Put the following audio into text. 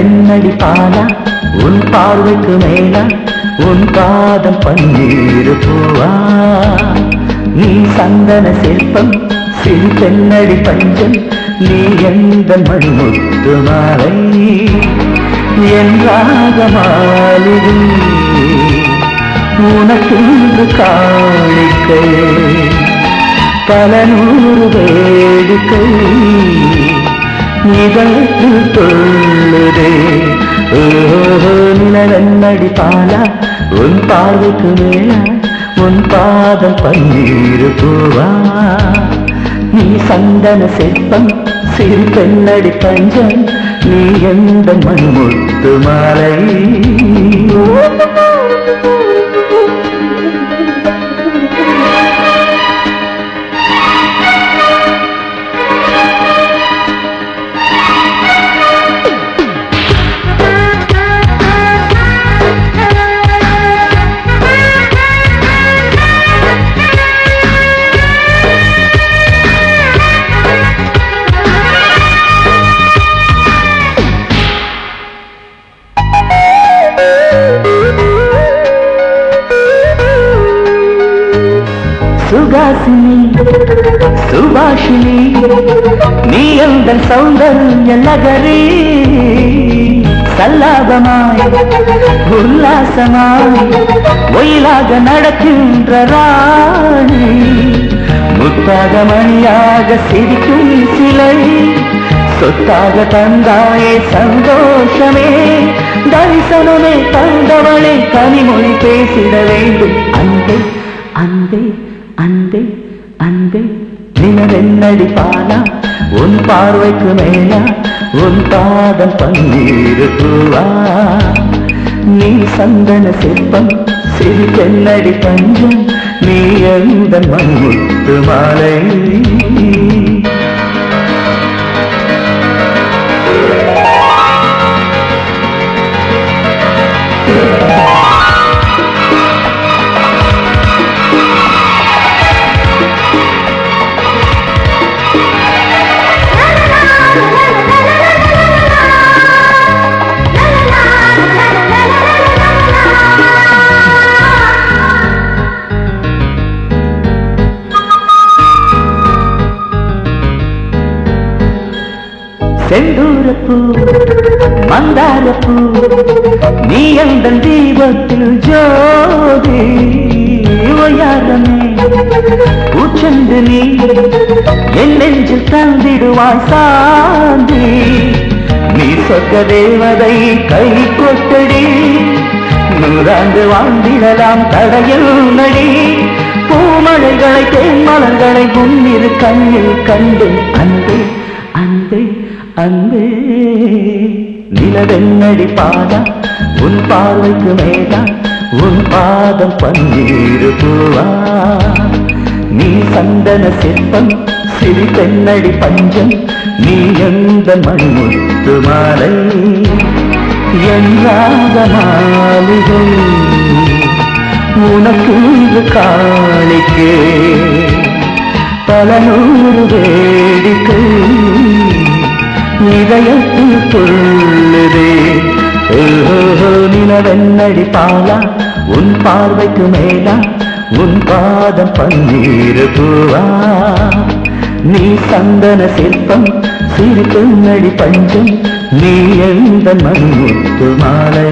நிலவெண்ணடி பாலா உன் பார்வைக்கு மேலா உன் பாதம் பன்னீர் பூவா நீ சந்தன சிற்பம் சிறு பெண்ணடி பஞ்சம் நீ எந்த மணிமுத்து மாலை என் ராக மாளிகை உனக்கு காணிக்கை பல நூறு வேடிக்கை இதற்கு சொல்லுதே நிலவெண்ணடி பாலா உன் பார்வைக்கு மேலா உன் பாதம் பன்னீர் பூவா நீ சந்தன சிற்பம் சிறு பெண்ணடி பஞ்சம் நீ எந்த மணிமுத்து மாலை சுகாசினி சுபாஷினி நீ எந்த சௌந்தர்ய நகரி சல்லாபமாய் உல்லாசமாய் ஒயிலாக நடக்கின்ற ராணி முத்தாக மணியாக சிரிக்கும் சிலை சொத்தாக தந்தாயே சந்தோஷமே தரிசனமே தந்தவளே கனிமொழி பேசிட வேண்டும் அன்பே அன்பே அன்பே அன்பே நிலவெண்ணடி பாலா உன் பார்வைக்கு மேலா உன் பாதம் பன்னீர் பூவா நீ சந்தன சிற்பம் சிறு பெண்ணடி பஞ்சம் நீ எந்த மணிமுத்து மாலை செந்தூரப்பூ மந்தாரப்பூ நீ எந்த தீபத்தில் ஜோதி யாரமே பூச்செண்டு நீ என் நெஞ்சில் தந்திடுவாய் சாந்தி நீ சொர்க்க தேவதை கை கொட்டடி நூறாண்டு வாழ்ந்திடலாம் தடையில் நடி பூமழைகளை தேன்மலர்களை முன்னிரு கண்ணில் கண்டு அன்பே அன்பே அன்பே நிலவெண்ணடி பாலா உன் பார்வைக்கு மேலா உன் பாதம் பன்னீர் பூவா நீ சந்தன சிற்பம் சிறு பெண்ணடி பஞ்சம் நீ எந்த மணிமுத்து மாலை என் ராக மாளிகை உனக்கு காணிக்கை பல நூறு வேடிக்கை இதயத்தில் சொல்லுதே நிலவெண்ணடி பாலா உன் பார்வைக்கு மேலா உன் பாதம் பன்னீர் பூவா நீ சந்தன சிற்பம் சிறு பெண்ணடி பஞ்சம் நீ எந்த மணிமுத்து மாலை